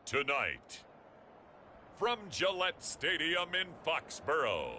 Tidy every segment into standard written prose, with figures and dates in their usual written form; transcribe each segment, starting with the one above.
Tonight, from Gillette Stadium in Foxborough,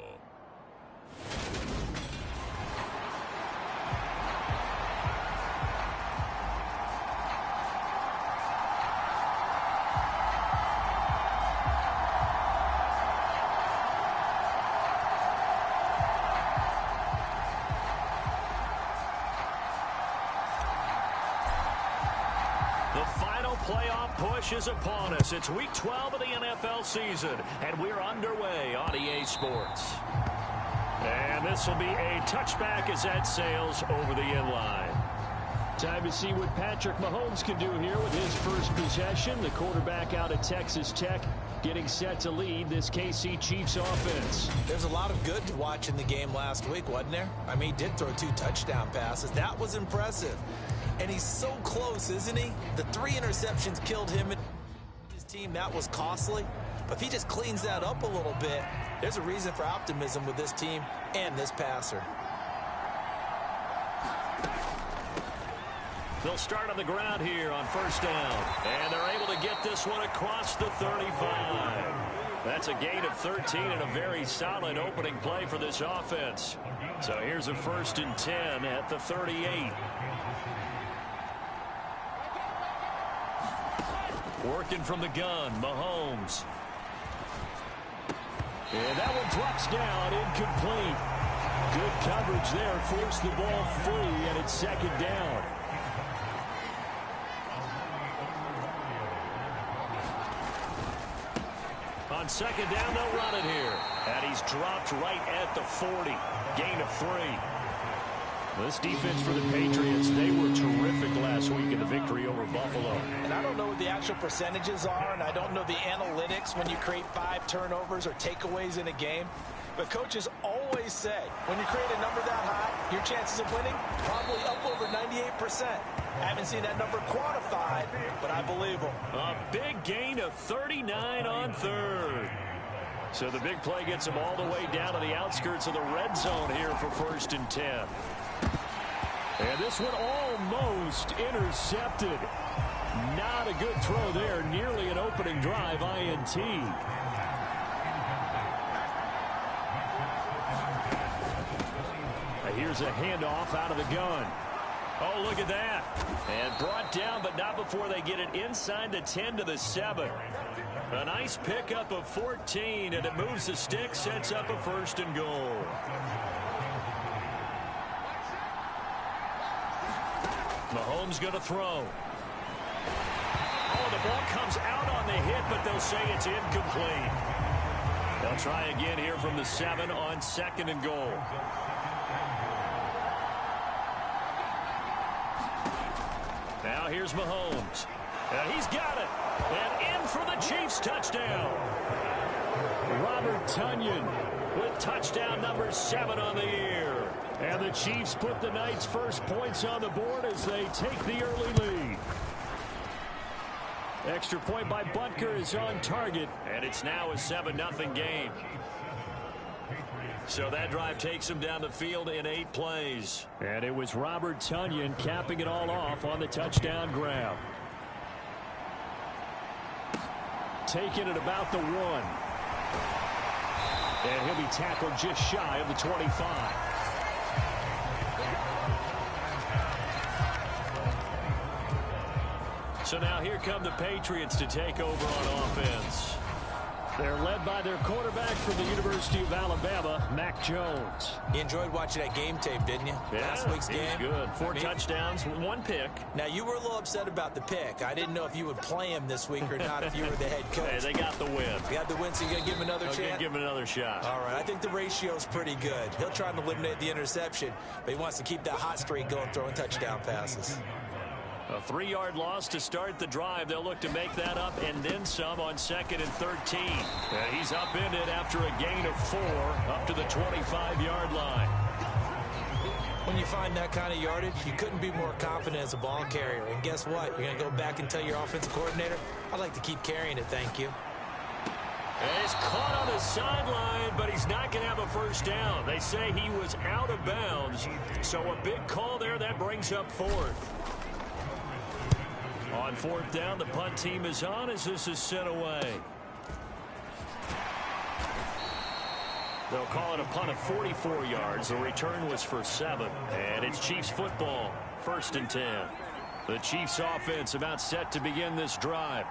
the final playoff push is upon us. It's Week 12 of the NFL season, and we're underway on EA Sports. And this will be a touchback as that sails over the inline. Time to see what Patrick Mahomes can do here with his first possession. The quarterback out of Texas Tech getting set to lead this KC Chiefs offense. There's a lot of good to watch in the game last week, wasn't there? I mean, he did throw 2 touchdown passes. That was impressive. And he's so close, isn't he? The 3 interceptions killed him and his team. That was costly. But if he just cleans that up a little bit, there's a reason for optimism with this team and this passer. They'll start on the ground here on first down. And they're able to get this one across the 35. That's a gain of 13 and a very solid opening play for this offense. So here's a 1st and 10 at the 38. Working from the gun, Mahomes. And that one drops down, incomplete. Good coverage there, forced the ball free, and it's 2nd down. On 2nd down, they'll run it here. And he's dropped right at the 40. Gain of 3. This defense for the Patriots, they were terrific last week in the victory over Buffalo. And I don't know what the actual percentages are, and I don't know the analytics when you create 5 turnovers or takeaways in a game. But coaches always say, when you create a number that high, your chances of winning probably up over 98%. I haven't seen that number quantified, but I believe them. A big gain of 39 on 3rd. So the big play gets them all the way down to the outskirts of the red zone here for 1st and 10. And this one almost intercepted. Not a good throw there. Nearly an opening drive INT. Here's a handoff out of the gun. Oh, look at that. And brought down, but not before they get it inside the 10 to the 7. A nice pickup of 14, and it moves the stick, sets up a 1st and goal. Mahomes going to throw. Oh, the ball comes out on the hit, but they'll say it's incomplete. They'll try again here from the 7 on 2nd and goal. Now here's Mahomes. And he's got it. And in for the Chiefs touchdown. Robert Tonyan with touchdown number 7 on the year. And the Chiefs put the night's first points on the board as they take the early lead. Extra point by Butker is on target, and it's now a 7-0 game. So that drive takes him down the field in 8 plays. And it was Robert Tonyan capping it all off on the touchdown grab. Taking it about the 1. And he'll be tackled just shy of the 25. So now here come the Patriots to take over on offense. They're led by their quarterback from the University of Alabama, Mac Jones. You enjoyed watching that game tape, didn't you? Yeah, last week's game. Good. 4 touchdowns, 1 pick. Now, you were a little upset about the pick. I didn't know if you would play him this week or not if you were the head coach. Hey, they got the win. You got the win, so you're going to give him another chance? Give him another shot. All right, I think the ratio's pretty good. He'll try to eliminate the interception, but he wants to keep that hot streak going, throwing touchdown passes. A 3-yard loss to start the drive. They'll look to make that up and then some on 2nd and 13. And he's upended after a gain of 4 up to the 25-yard line. When you find that kind of yardage, you couldn't be more confident as a ball carrier. And guess what? You're going to go back and tell your offensive coordinator, I'd like to keep carrying it, thank you. And he's caught on the sideline, but he's not going to have a 1st down. They say he was out of bounds. So a big call there that brings up 4th. On fourth down, the punt team is on as this is sent away. They'll call it a punt of 44 yards. The return was for 7. And it's Chiefs football, 1st and 10. The Chiefs offense about set to begin this drive.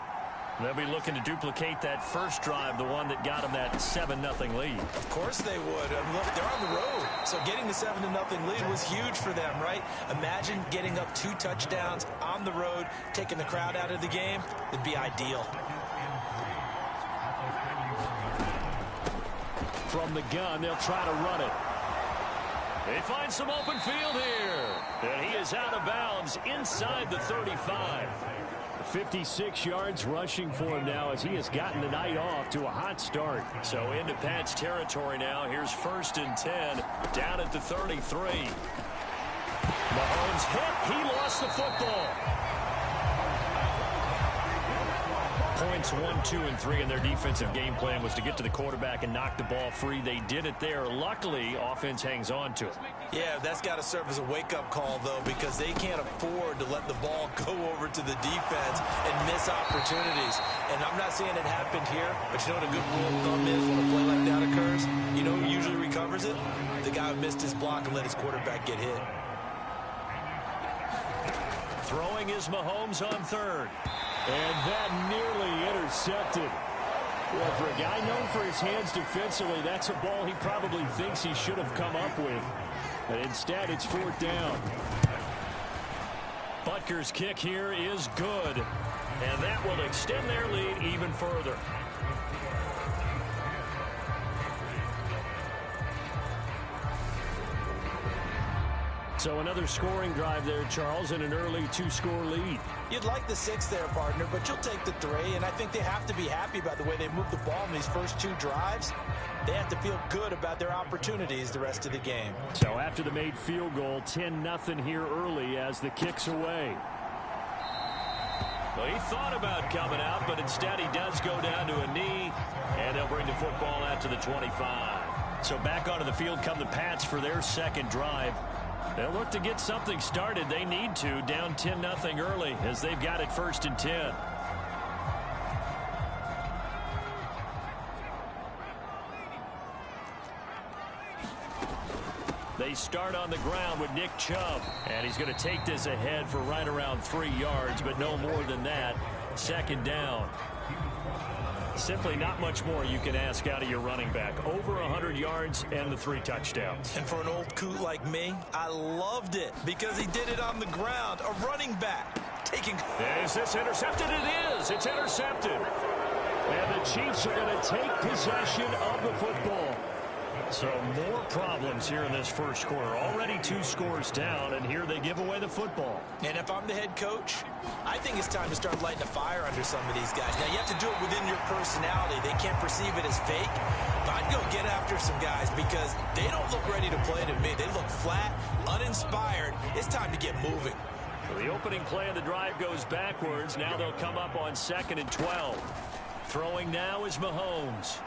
They'll be looking to duplicate that first drive, the one that got them that 7-0 lead. Of course they would. Look, they're on the road. So getting the 7-0 lead was huge for them, right? Imagine getting up 2 touchdowns on the road, taking the crowd out of the game. It'd be ideal. From the gun, they'll try to run it. They find some open field here. And he is out of bounds inside the 35. 56 yards rushing for him now as he has gotten the night off to a hot start. So into Pat's territory now. Here's 1st and 10 down at the 33. Mahomes hit. He lost the football. Points 1, 2, and 3 in their defensive game plan was to get to the quarterback and knock the ball free. They did it there. Luckily, offense hangs on to it. Yeah, that's got to serve as a wake-up call, though, because they can't afford to let the ball go over to the defense and miss opportunities. And I'm not saying it happened here, but you know what a good rule of thumb is when a play like that occurs? You know who usually recovers it? The guy who missed his block and let his quarterback get hit. Throwing is Mahomes on 3rd. And that nearly intercepted. Well, for a guy known for his hands defensively, that's a ball he probably thinks he should have come up with. But instead, it's 4th down. Butker's kick here is good. And that will extend their lead even further. So another scoring drive there, Charles, and an early 2-score lead. You'd like the 6 there, partner, but you'll take the 3, and I think they have to be happy by the way they moved the ball in these first 2 drives. They have to feel good about their opportunities the rest of the game. So after the made field goal, 10-0 here early as the kick's away. Well, he thought about coming out, but instead he does go down to a knee, and they'll bring the football out to the 25. So back onto the field come the Pats for their 2nd drive. They'll look to get something started. They need to, down 10-0 early as they've got it 1st and 10. They start on the ground with Nick Chubb. And he's going to take this ahead for right around 3 yards, but no more than that. 2nd down. Simply not much more you can ask out of your running back. Over 100 yards and the 3 touchdowns. And for an old coot like me, I loved it because he did it on the ground. A running back taking... Is this intercepted? It is. It's intercepted. And the Chiefs are going to take possession of the football. So more problems here in this first quarter. Already 2 scores down, and here they give away the football. And if I'm the head coach, I think it's time to start lighting a fire under some of these guys. Now, you have to do it within your personality. They can't perceive it as fake. But I'd go get after some guys because they don't look ready to play to me. They look flat, uninspired. It's time to get moving. So the opening play of the drive goes backwards. Now they'll come up on 2nd and 12. Throwing now is Mahomes.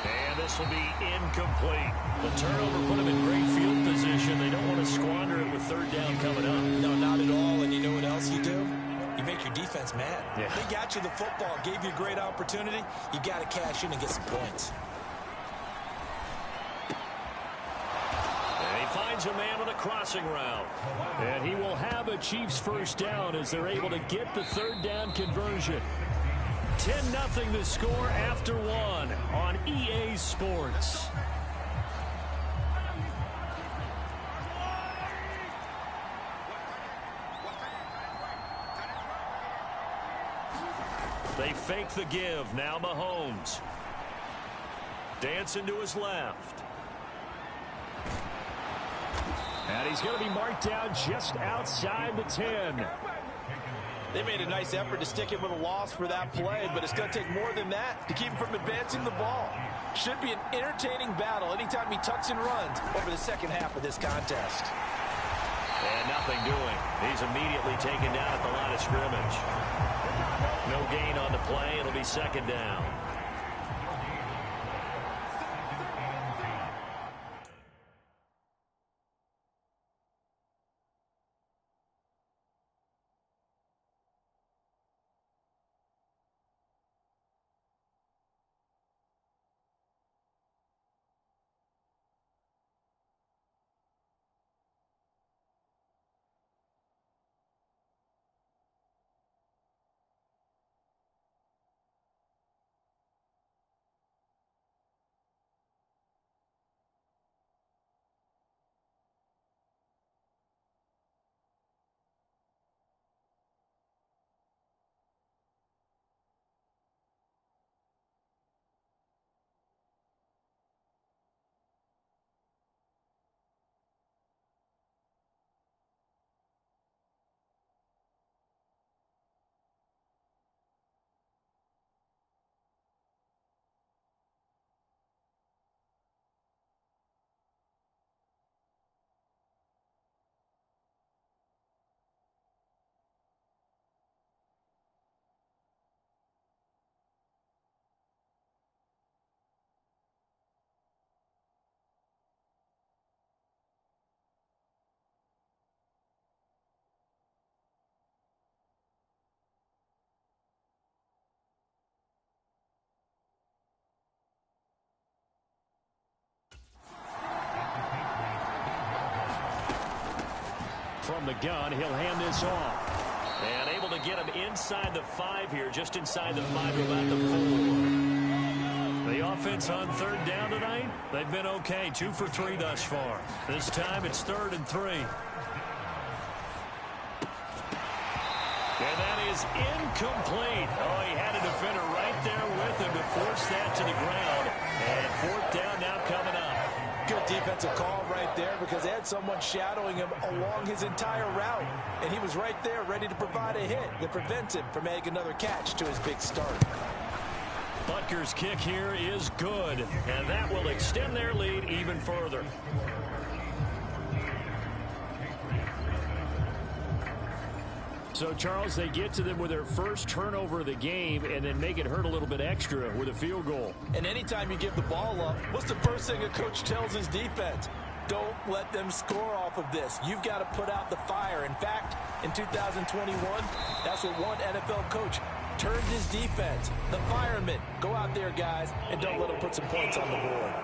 And this will be incomplete. The turnover put them in great field position. They don't want to squander it with 3rd down coming up. No, not at all. And you know what else you do? You make your defense mad. Yeah. They got you the football, gave you a great opportunity. You got to cash in and get some points. And he finds a man on a crossing route. And he will have a Chiefs 1st down as they're able to get the 3rd down conversion. 10-0 the score after 1 on EA Sports. They fake the give. Now Mahomes. Dancing to his left. And he's going to be marked down just outside the 10. They made a nice effort to stick him with a loss for that play, but it's going to take more than that to keep him from advancing the ball. Should be an entertaining battle anytime he tucks and runs over the second half of this contest. And nothing doing. He's immediately taken down at the line of scrimmage. No gain on the play. It'll be 2nd down. from the gun. He'll hand this off. And able to get him inside the 5 here, just inside the 5 to about the 4. The offense on 3rd down tonight, they've been okay. 2 for 3 thus far. This time it's 3rd and 3. And that is incomplete. Oh, he had a defender right there with him to force that to the ground. And 4th down now coming up. Good defensive call right there because they had someone shadowing him along his entire route. And he was right there ready to provide a hit that prevents him from making another catch to his big start. Butker's kick here is good. And that will extend their lead even further. So, Charles, they get to them with their first turnover of the game and then make it hurt a little bit extra with a field goal. And anytime you give the ball up, what's the first thing a coach tells his defense? Don't let them score off of this. You've got to put out the fire. In fact, in 2021, that's what one NFL coach turned his defense. The firemen. Go out there, guys, and don't let them put some points on the board.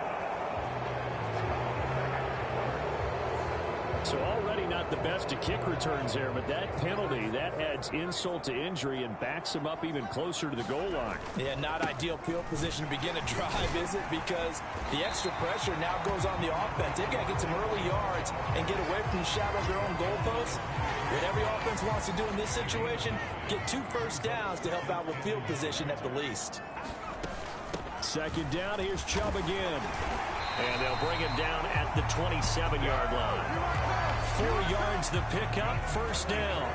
So already not the best to kick returns there, but that penalty, that adds insult to injury and backs him up even closer to the goal line. Yeah, not ideal field position to begin a drive, is it? Because the extra pressure now goes on the offense. They've got to get some early yards and get away from the shadow of their own goalposts. What every offense wants to do in this situation, get 2 first downs to help out with field position at the least. 2nd down, here's Chubb again. And they'll bring him down at the 27-yard line. 4 yards the pickup, 1st down.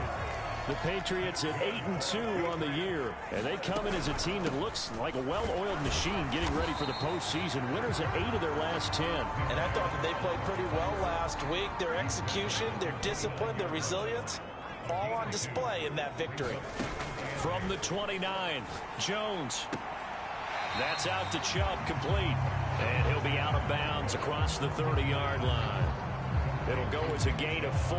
The Patriots at 8-2 on the year. And they come in as a team that looks like a well-oiled machine getting ready for the postseason. Winners at 8 of their last 10. And I thought that they played pretty well last week. Their execution, their discipline, their resilience, all on display in that victory. From the 29, Jones. That's out to Chubb, complete. And he'll be out of bounds across the 30-yard line. It'll go as a gain of 4.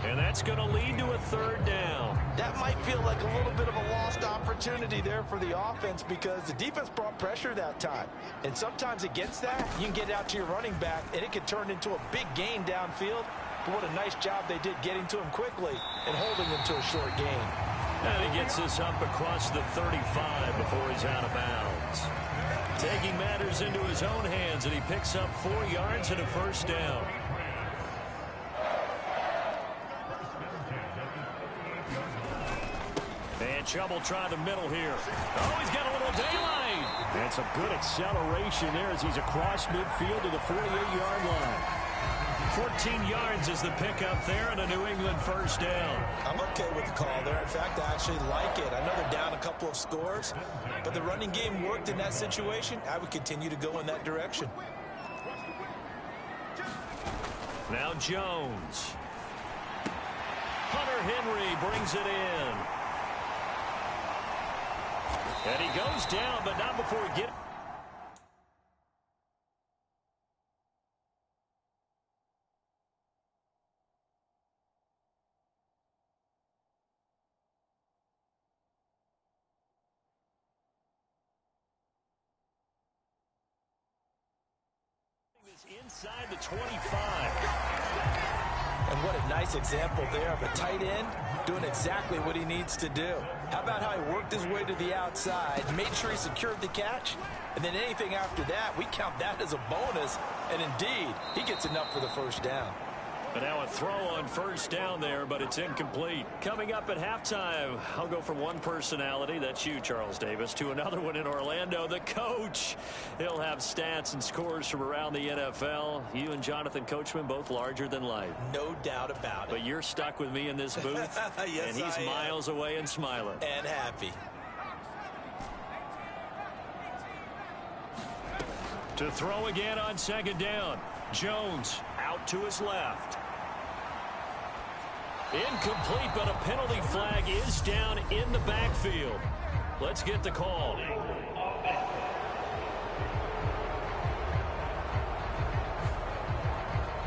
And that's going to lead to a 3rd down. That might feel like a little bit of a lost opportunity there for the offense because the defense brought pressure that time. And sometimes against that, you can get out to your running back, and it could turn into a big gain downfield. But what a nice job they did getting to him quickly and holding him to a short gain. And he gets this up across the 35 before he's out of bounds. Taking matters into his own hands, and he picks up 4 yards and a 1st down. And Chubb will try the middle here. Oh, he's got a little daylight. And some good acceleration there as he's across midfield to the 48-yard line. 14 yards is the pickup there and a New England 1st down. I'm okay with the call there. In fact, I actually like it. I know they're down a couple of scores, but the running game worked in that situation. I would continue to go in that direction. Now Jones. Hunter Henry brings it in. And he goes down, but not before he gets... inside the 25. And what a nice example there of a tight end doing exactly what he needs to do. How about how he worked his way to the outside, made sure he secured the catch, and then anything after that, we count that as a bonus. And indeed, he gets enough for the 1st down. But now a throw on 1st down there, but it's incomplete. Coming up at halftime, I'll go from one personality, that's you, Charles Davis, to another one in Orlando, the coach. He'll have stats and scores from around the NFL. You and Jonathan Coachman, both larger than life. No doubt about it. But you're stuck with me in this booth, yes, and he's miles away and smiling. And happy. To throw again on 2nd down. Jones out to his left. Incomplete, but a penalty flag is down in the backfield. Let's get the call.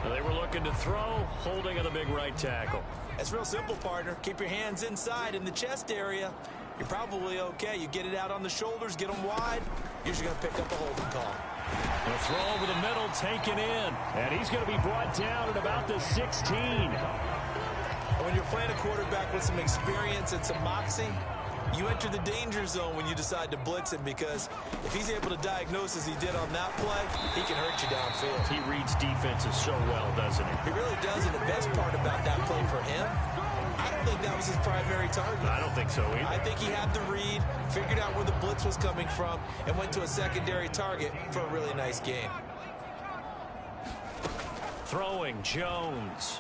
They were looking to throw, holding on the big right tackle. It's real simple, partner. Keep your hands inside in the chest area. You're probably okay. You get it out on the shoulders, get them wide. You're just going to pick up a holding call. A throw over the middle, taken in. And he's going to be brought down at about the 16. And when you're playing a quarterback with some experience and some moxie, you enter the danger zone when you decide to blitz him, because if he's able to diagnose as he did on that play, he can hurt you downfield. He reads defenses so well, doesn't he? He really does, and the best part about that play for him, I don't think that was his primary target. I don't think so either. I think he had the read, figured out where the blitz was coming from, and went to a secondary target for a really nice gain. Throwing Jones.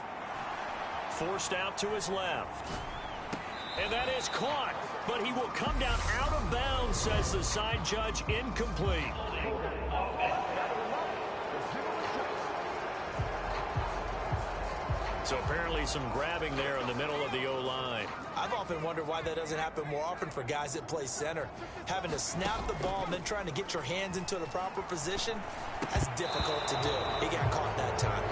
Forced out to his left. And that is caught. But he will come down out of bounds, says the side judge. Incomplete. So apparently some grabbing there in the middle of the O-line. I've often wondered why that doesn't happen more often for guys that play center. Having to snap the ball and then trying to get your hands into the proper position, that's difficult to do. He got caught that time.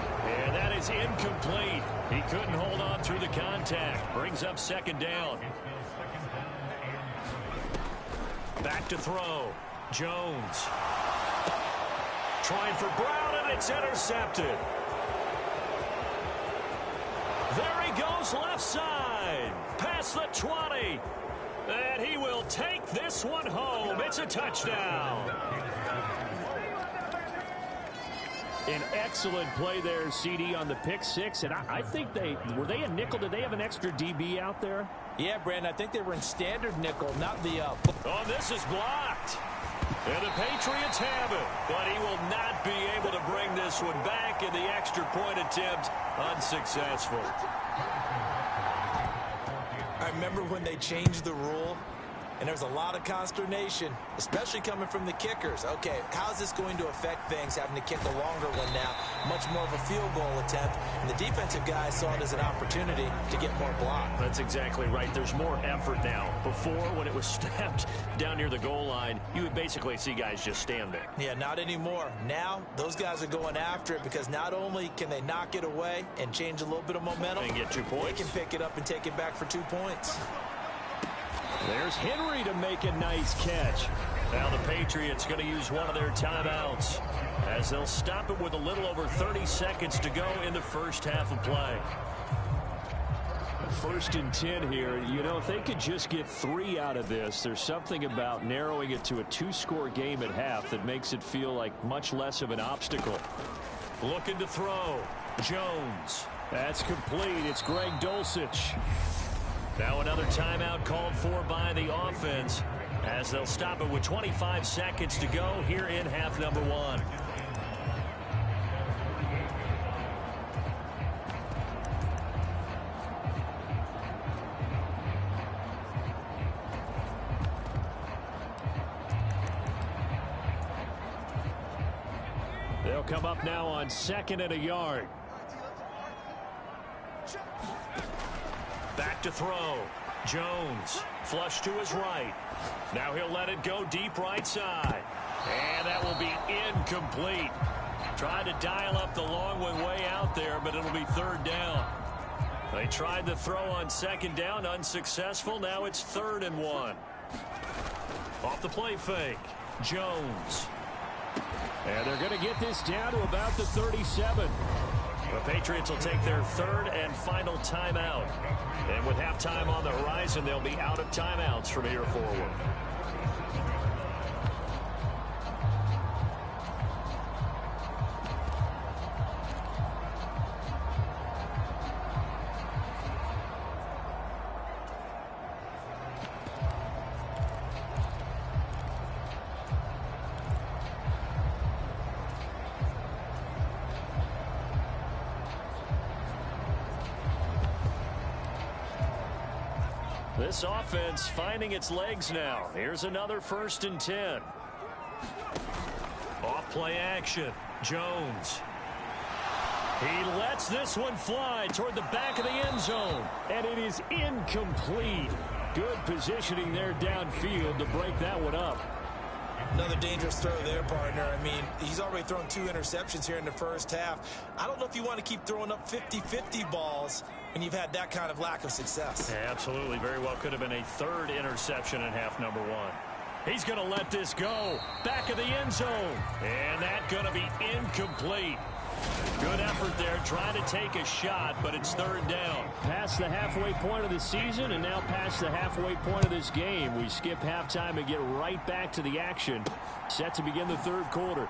And that is incomplete. He couldn't hold on through the contact. Brings up second down. Back to throw. Jones. Trying for Brown, and it's intercepted. There he goes left side. Past the 20. And he will take this one home. It's a touchdown. An excellent play there, CD, on the pick six. And I think were they a nickel? Did they have an extra DB out there? Yeah, Brandon, I think they were in standard nickel, not the Oh, this is blocked. And the Patriots have it. But he will not be able to bring this one back in the extra point attempt. Unsuccessful. I remember when they changed the rule, and there was a lot of consternation, especially coming from the kickers. Okay, how's this going to affect things, having to kick a longer one now, much more of a field goal attempt, and the defensive guys saw it as an opportunity to get more block. That's exactly right. There's more effort now. Before, when it was snapped down near the goal line, you would basically see guys just stand there. Yeah, not anymore. Now, those guys are going after it, because not only can they knock it away and change a little bit of momentum, and get 2 points. They can pick it up and take it back for 2 points. There's Henry to make a nice catch. Now the Patriots going to use one of their timeouts, as they'll stop it with a little over 30 seconds to go in the first half of play. 1st and 10 here. You know, if they could just get 3 out of this, there's something about narrowing it to a 2-score game at half that makes it feel like much less of an obstacle. Looking to throw. Jones. That's complete. It's Greg Dulcich. Now another timeout called for by the offense, as they'll stop it with 25 seconds to go here in half number 1. They'll come up now on 2nd and a yard. Back to throw. Jones. Flush to his right. Now he'll let it go deep right side. And that will be incomplete. Tried to dial up the long one way out there, but it'll be 3rd down. They tried to throw on 2nd down. Unsuccessful. Now it's 3rd and 1. Off the play fake. Jones. And they're going to get this down to about the 37. The Patriots will take their 3rd and final timeout. And with halftime on the horizon, they'll be out of timeouts from here forward. This offense finding its legs now. Here's another 1st and 10. Off play action. Jones. He lets this one fly toward the back of the end zone. And it is incomplete. Good positioning there downfield to break that one up. Another dangerous throw there, partner. I mean, he's already thrown 2 interceptions here in the first half. I don't know if you want to keep throwing up 50-50 balls when you've had that kind of lack of success. Yeah, absolutely. Very well could have been a 3rd interception in half number 1. He's going to let this go. Back of the end zone. And that's going to be incomplete. Good effort there, trying to take a shot, but it's third down. Past the halfway point of the season and now past the halfway point of this game. We skip halftime and get right back to the action. Set to begin the third quarter.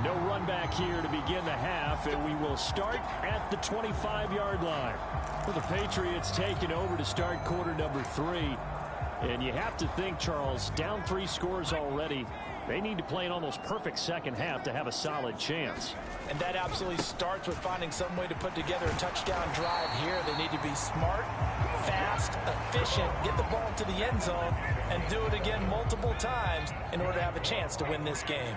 No run back here to begin the half, and we will start at the 25-yard line. For the Patriots taking over to start quarter number 3. And you have to think, Charles, down 3 scores already. They need to play an almost perfect second half to have a solid chance. And that absolutely starts with finding some way to put together a touchdown drive here. They need to be smart, fast, efficient, get the ball to the end zone, and do it again multiple times in order to have a chance to win this game.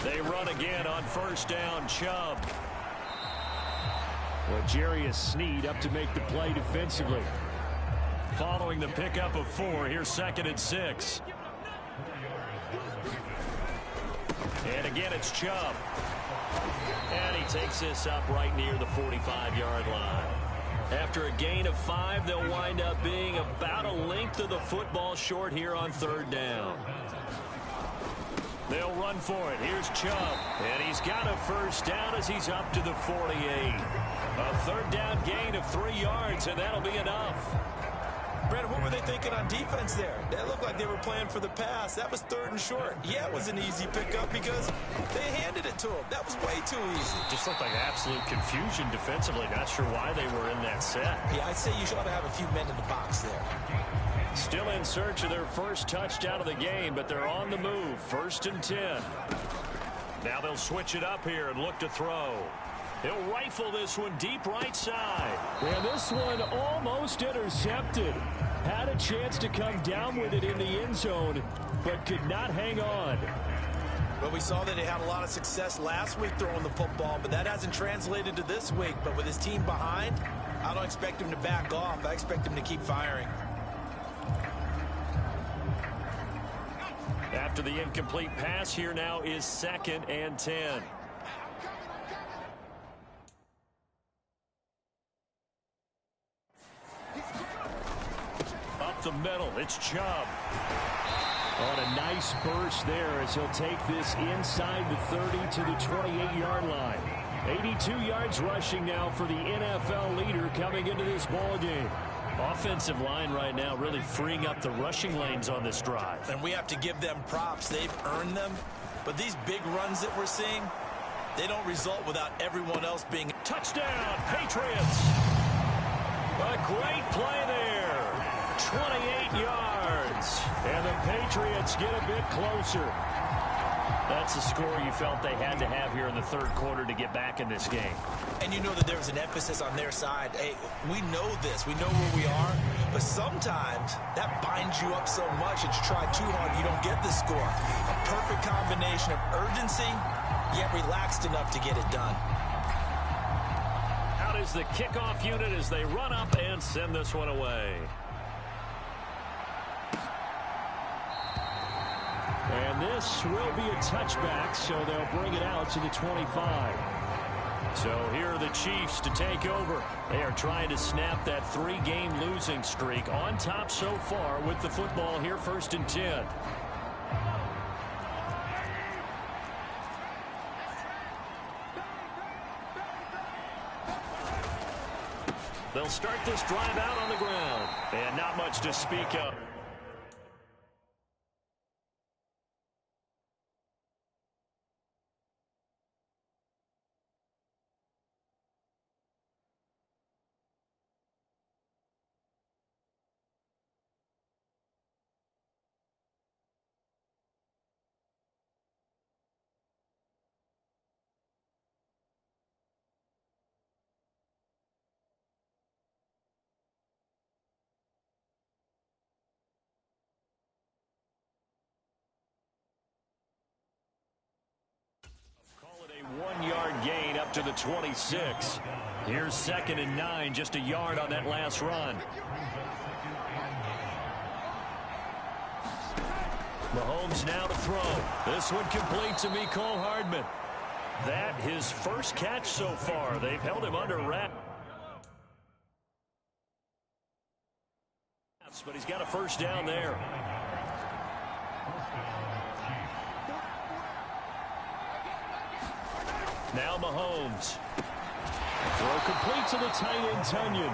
They run again on first down. Chubb. Well, Jarius Sneed up to make the play defensively. Following the pickup of 4, here's 2nd and 6. And again, it's Chubb. And he takes this up right near the 45-yard line. After a gain of 5, they'll wind up being about a length of the football short here on third down. They'll run for it. Here's Chubb. And he's got a first down as he's up to the 48. A third down gain of 3 yards, and that'll be enough. Brandon, what were they thinking on defense there? That looked like they were playing for the pass. That was 3rd and short. Yeah, it was an easy pickup because they handed it to him. That was way too easy. Just looked like absolute confusion defensively. Not sure why they were in that set. Yeah, I'd say you should have a few men in the box there. Still in search of their first touchdown of the game, but they're on the move. 1st and 10. Now they'll switch it up here and look to throw. He'll rifle this one deep right side. And this one almost intercepted. Had a chance to come down with it in the end zone, but could not hang on. Well, we saw that they had a lot of success last week throwing the football, but that hasn't translated to this week. But with his team behind, I don't expect him to back off. I expect him to keep firing. After the incomplete pass, here now is 2nd and 10. Up the middle, it's Chubb. On a nice burst there as he'll take this inside the 30 to the 28-yard line. 82 yards rushing now for the NFL leader coming into this ball game. Offensive line right now really freeing up the rushing lanes on this drive. And we have to give them props. They've earned them. But these big runs that we're seeing, they don't result without everyone else being... Touchdown, Patriots! A great play there. 28 yards. And the Patriots get a bit closer. That's a score you felt they had to have here in the third quarter to get back in this game. And you know that there was an emphasis on their side. Hey, we know this. We know where we are. But sometimes that binds you up so much that you try too hard, you don't get the score. A perfect combination of urgency, yet relaxed enough to get it done. Out is the kickoff unit as they run up and send this one away. And this will be a touchback, so they'll bring it out to the 25. So here are the Chiefs to take over. They are trying to snap that 3-game losing streak. On top so far with the football here, 1st and 10. They'll start this drive out on the ground. And not much to speak of. A 1-yard gain up to the 26. Here's 2nd and 9, just a yard on that last run. Mahomes now to throw. This one complete to Mecole Hardman. That his first catch so far. They've held him under wrap. But he's got a first down there. Now Mahomes. Throw complete to the tight end, Tunyon.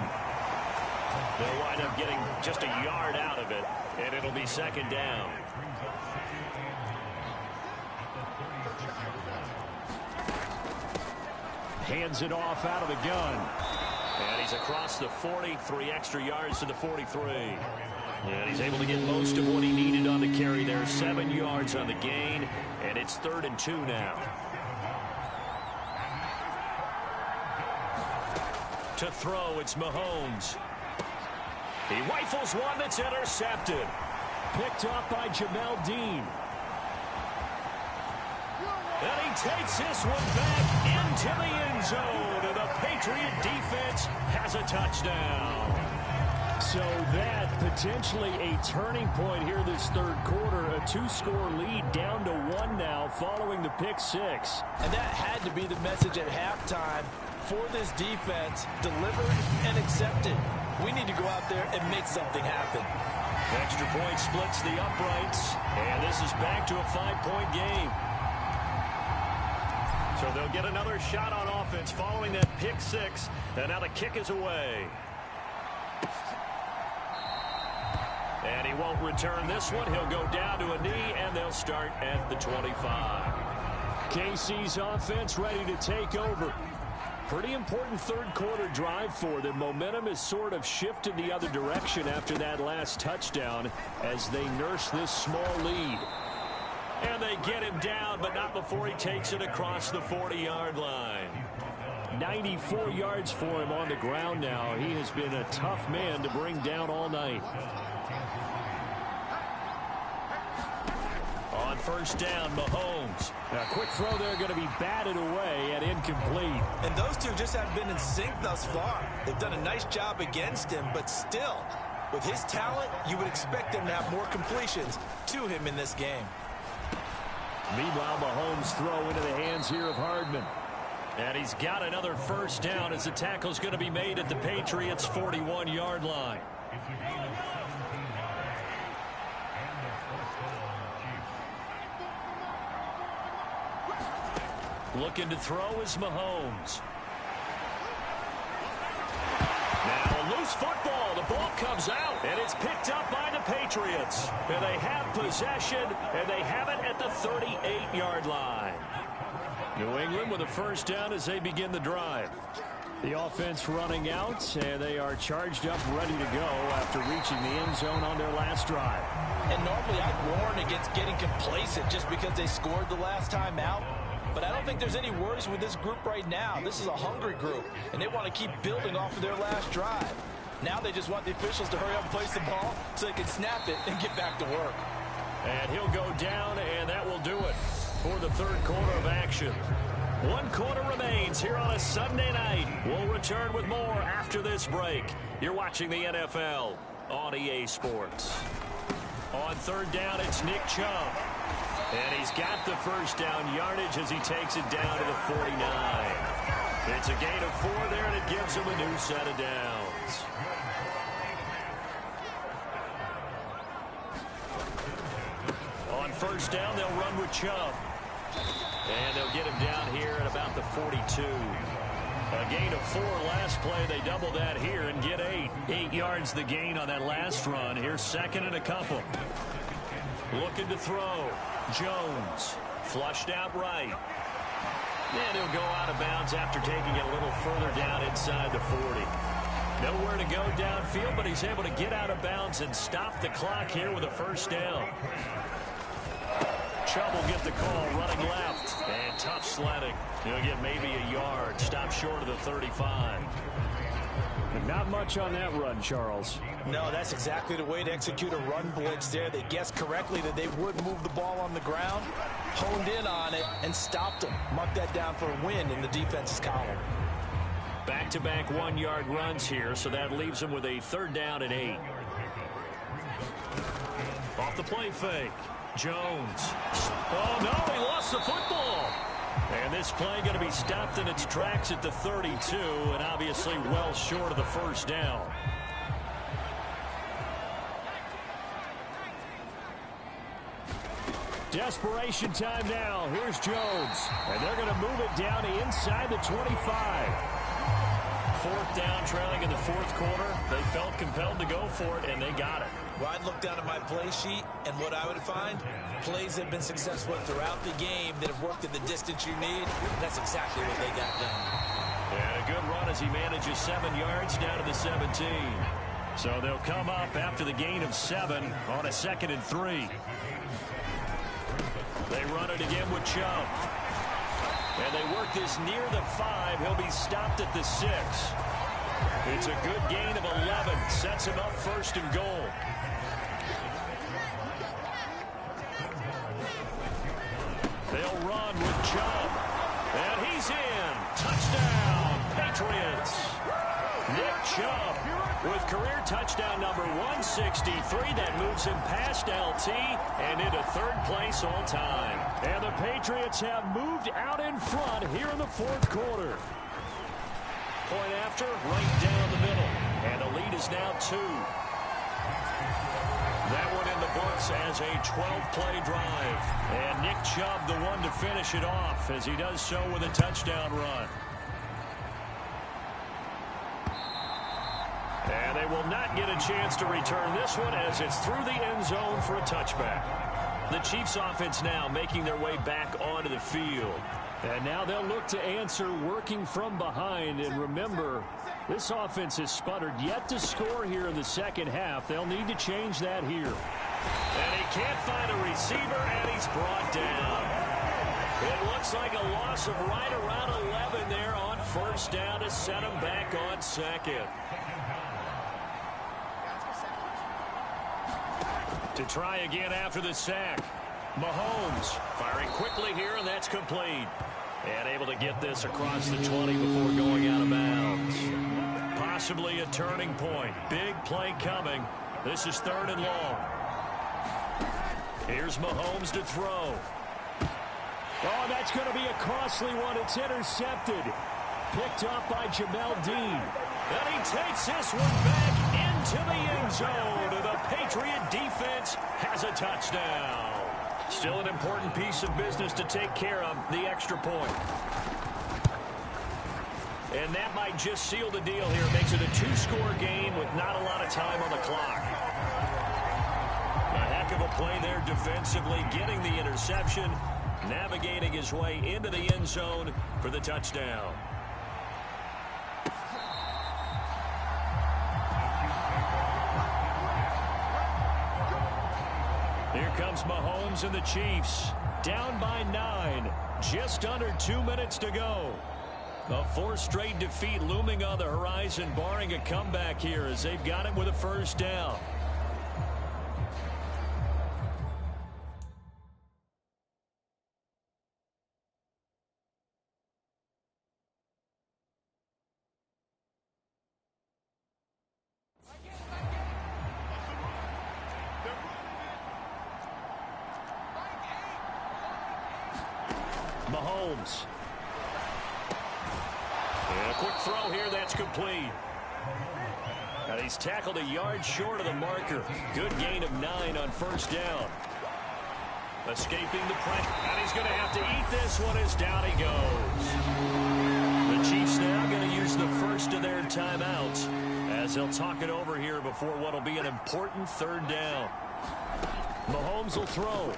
They'll wind up getting just a yard out of it, and it'll be second down. Hands it off out of the gun. And he's across the 40, 3 extra yards to the 43. And he's able to get most of what he needed on the carry there. 7 yards on the gain, and it's 3rd and 2 now. To throw, it's Mahomes. He rifles one that's intercepted. Picked up by Jamel Dean. And he takes this one back into the end zone. And the Patriot defense has a touchdown. So that potentially a turning point here this third quarter. A 2-score lead down to 1 now following the pick 6. And that had to be the message at halftime for this defense. Delivered and accepted. We need to go out there and make something happen. Extra point splits the uprights. And this is back to a 5-point game. So they'll get another shot on offense following that pick 6. And now the kick is away. And he won't return this one. He'll go down to a knee, and they'll start at the 25. KC's offense ready to take over. Pretty important third quarter drive for them. Momentum has sort of shifted the other direction after that last touchdown as they nurse this small lead. And they get him down, but not before he takes it across the 40-yard line. 94 yards for him on the ground now. He has been a tough man to bring down all night. On first down, Mahomes. A quick throw there going to be batted away and incomplete. And those two just haven't been in sync thus far. They've done a nice job against him, but still, with his talent, you would expect them to have more completions to him in this game. Meanwhile, Mahomes throw into the hands here of Hardman. And he's got another first down as the tackle's going to be made at the Patriots' 41-yard line. Looking to throw is Mahomes. Now a loose football. The ball comes out, and it's picked up by the Patriots. And they have possession, and they have it at the 38-yard line. New England with a first down as they begin the drive. The offense running out, and they are charged up, ready to go after reaching the end zone on their last drive. And normally I'd warn against getting complacent just because they scored the last time out. But I don't think there's any worries with this group right now. This is a hungry group, and they want to keep building off of their last drive. Now they just want the officials to hurry up and place the ball so they can snap it and get back to work. And he'll go down, and that will do it for the third quarter of action. 1 quarter remains here on a Sunday night. We'll return with more after this break. You're watching the NFL on EA Sports. On third down, it's Nick Chubb. And he's got the first down yardage as he takes it down to the 49. It's a gain of 4 there, and it gives him a new set of downs. On first down, they'll run with Chubb. And they'll get him down here at about the 42. A gain of 4 last play. They double that here and get 8. 8 yards the gain on that last run. Here's second and a couple. Looking to throw. Jones flushed out right. And he'll go out of bounds after taking it a little further down inside the 40. Nowhere to go downfield, but he's able to get out of bounds and stop the clock here with a first down. Chubb will get the call, running left. And tough sledding. He'll get maybe a yard. Stop short of the 35. Not much on that run, Charles. No, that's exactly the way to execute a run blitz there. They guessed correctly that they would move the ball on the ground, honed in on it, and stopped them. Marked that down for a win in the defense's column. Back-to-back 1-yard runs here, so that leaves them with a third down and 8. Off the play fake. Jones. Oh, no, he lost the football. And this play going to be stopped in its tracks at the 32, and obviously well short of the first down. Desperation time now. Here's Jones. And they're going to move it down to inside the 25. Fourth down, trailing in the fourth quarter. They felt compelled to go for it, and they got it. Well, I'd look down at my play sheet, and what I would find, plays that have been successful throughout the game that have worked at the distance you need. That's exactly what they got done. And a good run as he manages 7 yards down to the 17. So they'll come up after the gain of 7 on a 2nd and 3. They run it again with Chubb. And they work this near the 5. He'll be stopped at the 6. It's a good gain of 11. Sets him up 1st and goal. They'll run with Chubb. And he's in. Touchdown, Patriots. Nick Chubb with career touchdown number 163. That moves him past LT and into 3rd place all time. And the Patriots have moved out in front here in the 4th quarter. Point after, right down the middle. And the lead is now 2. That one in the books as a 12-play drive. And Nick Chubb the one to finish it off as he does so with a touchdown run. And they will not get a chance to return this one as it's through the end zone for a touchback. The Chiefs offense now making their way back onto the field. And now they'll look to answer working from behind. And remember, this offense has sputtered yet to score here in the second half. They'll need to change that here. And he can't find a receiver, and he's brought down. It looks like a loss of right around 11 there on 1st down to set him back on 2nd. To try again after the sack. Mahomes firing quickly here, and that's complete. And able to get this across the 20 before going out of bounds. Possibly a turning point. Big play coming. This is 3rd and long. Here's Mahomes to throw. Oh, that's going to be a costly one. It's intercepted. Picked up by Jamel Dean. And he takes this one back into the end zone. The Patriot defense has a touchdown. Still an important piece of business to take care of, the extra point. And that might just seal the deal here. Makes it a 2-score game with not a lot of time on the clock. A heck of a play there defensively, getting the interception, navigating his way into the end zone for the touchdown. Here comes Mahomes and the Chiefs. Down by 9. Just under 2 minutes to go. A 4th straight defeat looming on the horizon, barring a comeback here as they've got it with a 1st down. Mahomes. And a quick throw here, that's complete. And he's tackled a yard short of the marker. Good gain of 9 on 1st down. Escaping the pressure. And he's going to have to eat this one as down he goes. The Chiefs now going to use the first of their timeouts as they'll talk it over here before what will be an important 3rd down. Mahomes will throw.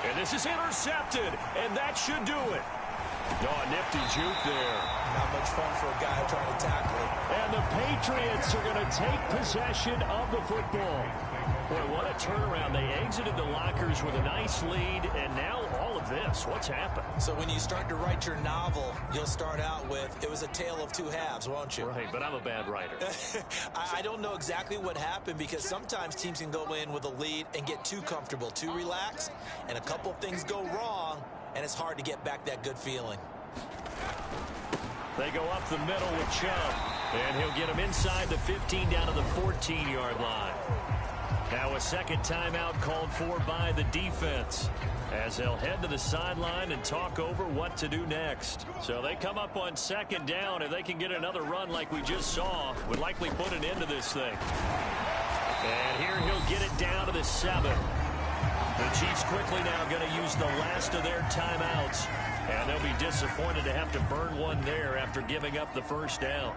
And this is intercepted, and that should do it. Oh, nifty juke there. Not much fun for a guy trying to tackle it. And the Patriots are going to take possession of the football. Boy, what a turnaround. They exited the lockers with a nice lead, and now all of this. What's happened? So when you start to write your novel, you'll start out with, it was a tale of 2 halves, won't you? Right, but I'm a bad writer. I don't know exactly what happened because sometimes teams can go in with a lead and get too comfortable, too relaxed, and a couple of things go wrong, and it's hard to get back that good feeling. They go up the middle with Chubb, and he'll get him inside the 15 down to the 14-yard line. Now a second timeout called for by the defense as they'll head to the sideline and talk over what to do next. So they come up on 2nd down. If they can get another run like we just saw, would likely put an end to this thing. And here he'll get it down to the 7. The Chiefs quickly now going to use the last of their timeouts. And they'll be disappointed to have to burn one there after giving up the first down.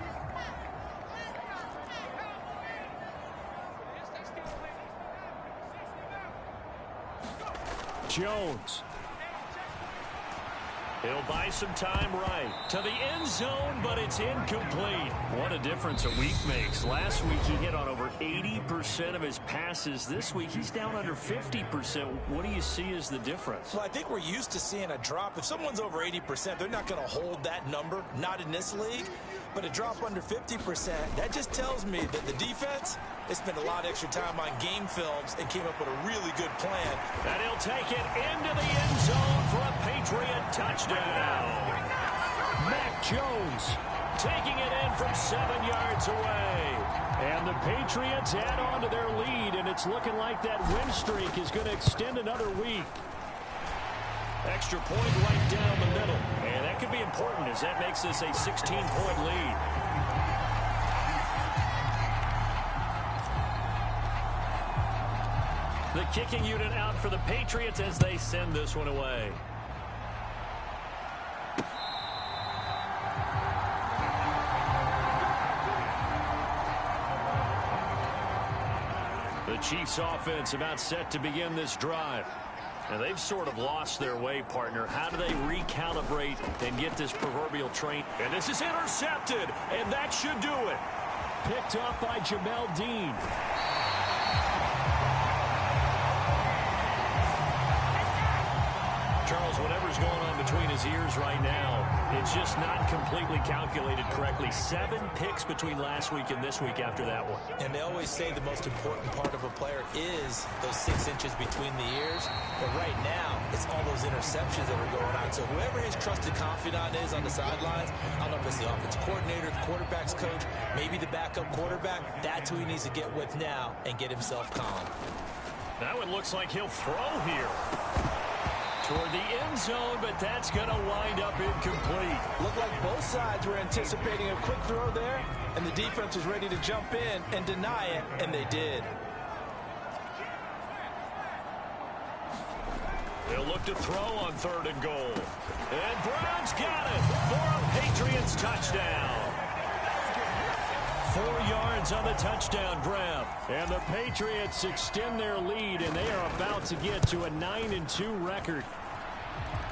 Jones. He'll buy some time right to the end zone, but it's incomplete. What a difference a week makes. Last week he hit on over 80% of his passes. This week he's down under 50%. What do you see as the difference? Well, I think we're used to seeing a drop. If someone's over 80%, they're not going to hold that number, not in this league. But a drop under 50%, that just tells me that the defense has spent a lot of extra time on game films and came up with a really good plan. And he'll take it into the end zone for a Patriot touchdown. Mac Jones taking it in from 7 yards away. And the Patriots add on to their lead, and it's looking like that win streak is going to extend another week. Extra point right down the middle. And that could be important as that makes this a 16-point lead. The kicking unit out for the Patriots as they send this one away. The Chiefs offense about set to begin this drive. And they've sort of lost their way, partner. How do they recalibrate and get this proverbial train? And this is intercepted, and that should do it. Picked off by Jamel Dean. Charles, whatever's going on between his ears right now, it's just not completely calculated correctly. 7 picks between last week and this week after that one. And they always say the most important part of a player is those 6 inches between the ears. But right now, it's all those interceptions that are going on. So whoever his trusted confidant is on the sidelines, I don't know if it's the offensive coordinator, the quarterback's coach, maybe the backup quarterback, that's who he needs to get with now and get himself calm. Now it looks like he'll throw here toward the end zone, but that's going to wind up incomplete. Looked like both sides were anticipating a quick throw there, and the defense was ready to jump in and deny it, and they did. They'll look to throw on 3rd and goal. And Brown's got it for a Patriots touchdown. 4 yards on the touchdown grab. And the Patriots extend their lead, and they are about to get to a 9-2 record.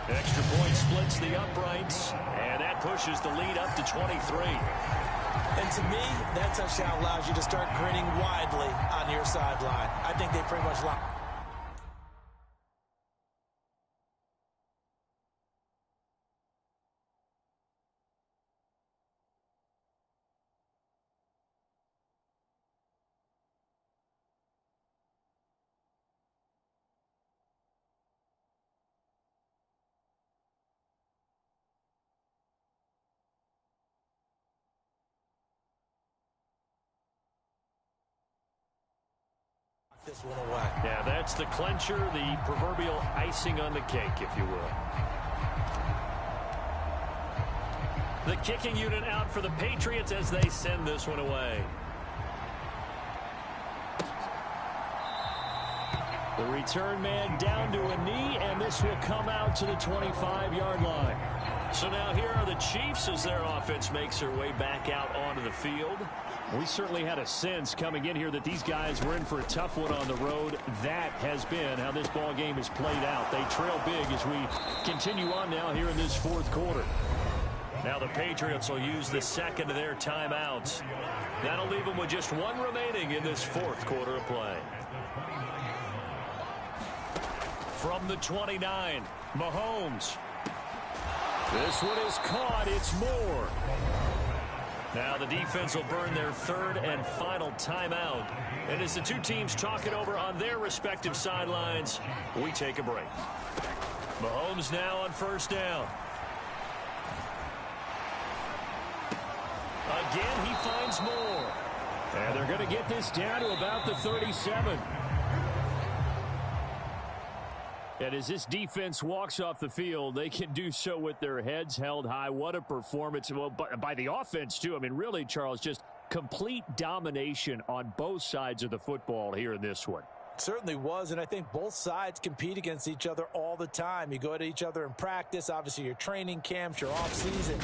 Extra point splits the uprights, and that pushes the lead up to 23. And to me, that touchdown allows you to start grinning widely on your sideline. I think they pretty much locked. This one away. Yeah, that's the clincher, the proverbial icing on the cake, if you will. The kicking unit out for the Patriots as they send this one away. The return man down to a knee, and this will come out to the 25-yard line. So now here are the Chiefs as their offense makes their way back out onto the field. We certainly had a sense coming in here that these guys were in for a tough one on the road. That has been how this ball game has played out. They trail big as we continue on now here in this 4th quarter. Now the Patriots will use the second of their timeouts. That'll leave them with just 1 remaining in this 4th quarter of play. From the 29, Mahomes. This one is caught. It's Moore. Now the defense will burn their 3rd and final timeout. And as the two teams talk it over on their respective sidelines, we take a break. Mahomes now on 1st down. Again, he finds Moore. And they're going to get this down to about the 37. And as this defense walks off the field, they can do so with their heads held high. What a performance. Well, by the offense, too. I mean, really, Charles, just complete domination on both sides of the football here in this one. Certainly was, and I think both sides compete against each other all the time. You go at each other in practice, obviously your training camps, your off-season.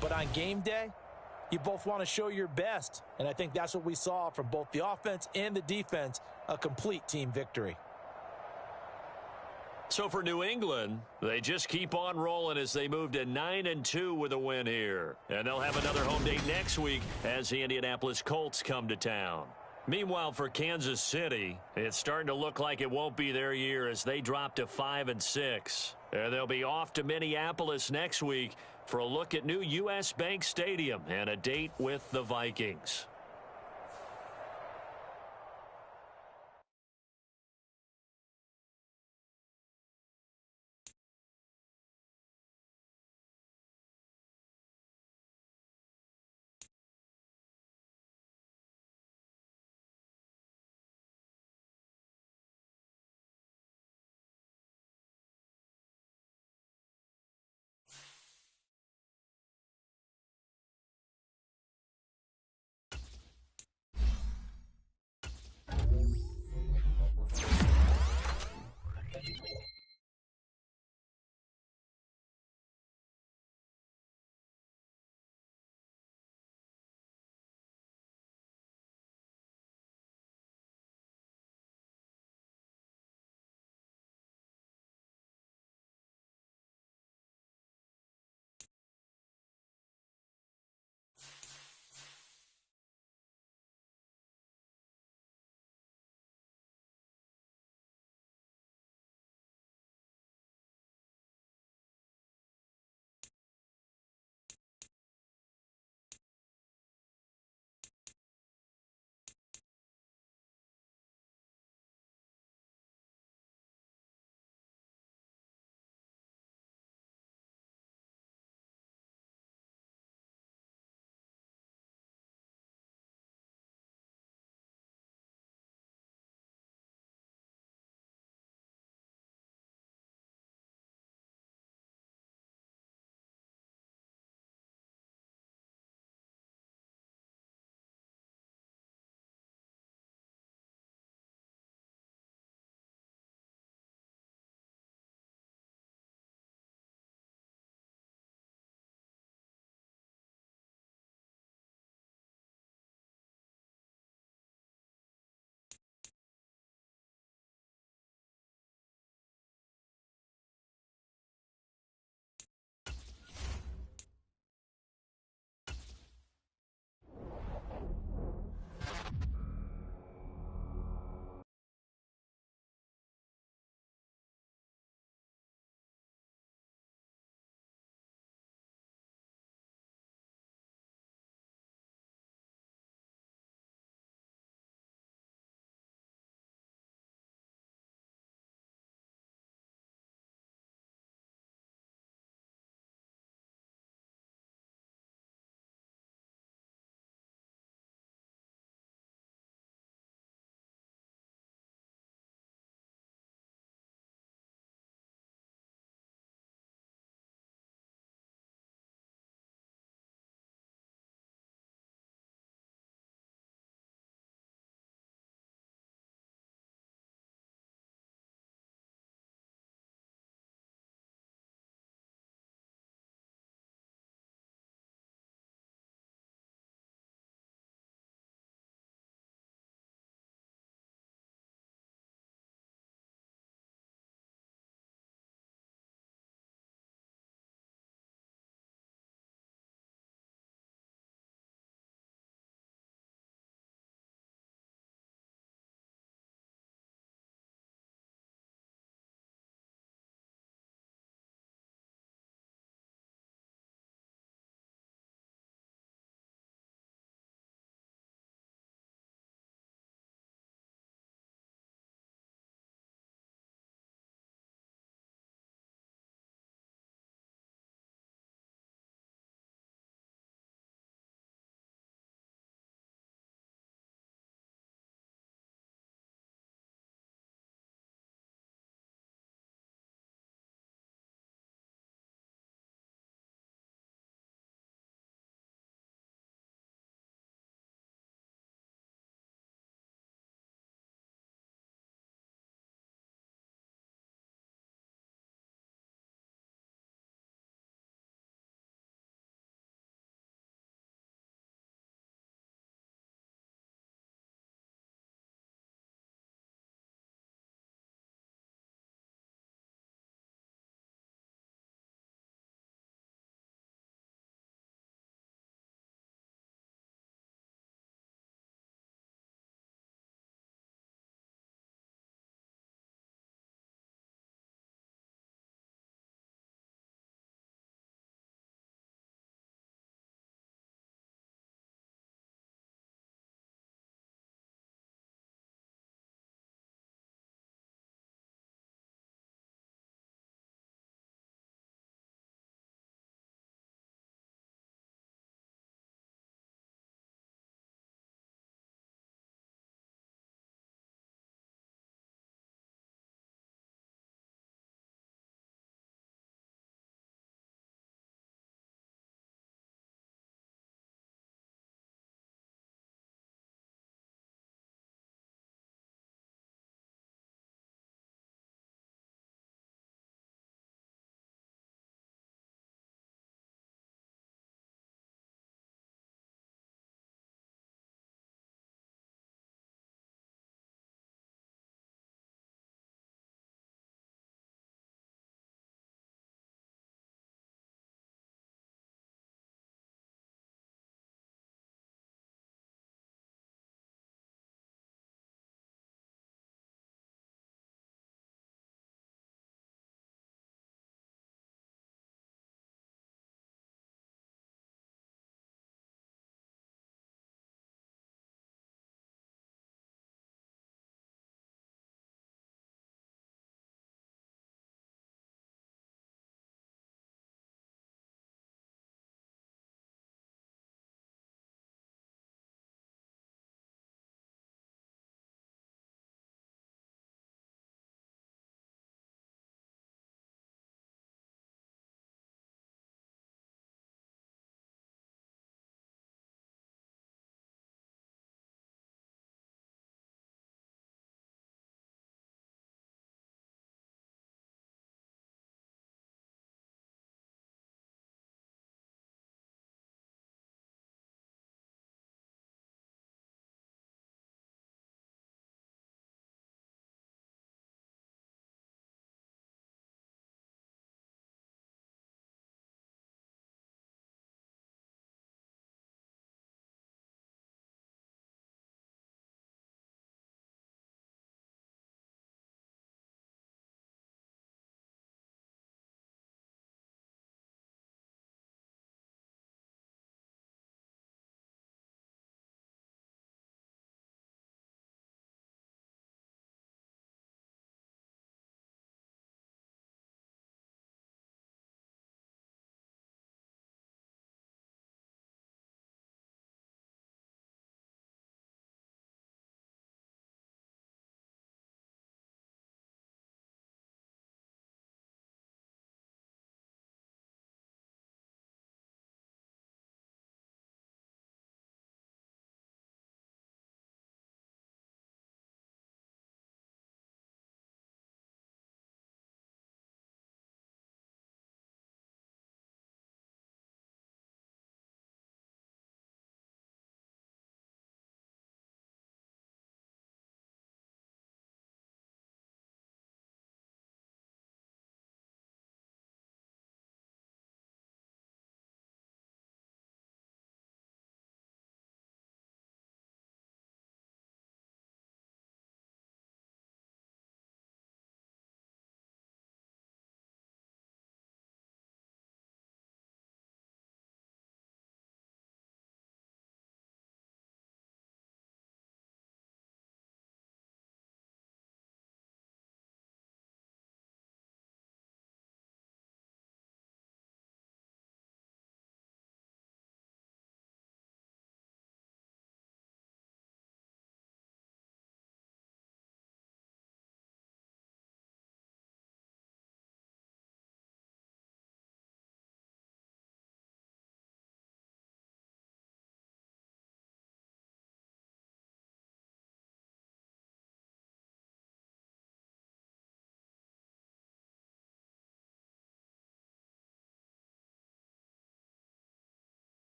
But on game day, you both want to show your best. And I think that's what we saw from both the offense and the defense, a complete team victory. So for New England, they just keep on rolling as they move to 9-2 with a win here. And they'll have another home date next week as the Indianapolis Colts come to town. Meanwhile, for Kansas City, it's starting to look like it won't be their year as they drop to 5-6. And they'll be off to Minneapolis next week for a look at new U.S. Bank Stadium and a date with the Vikings.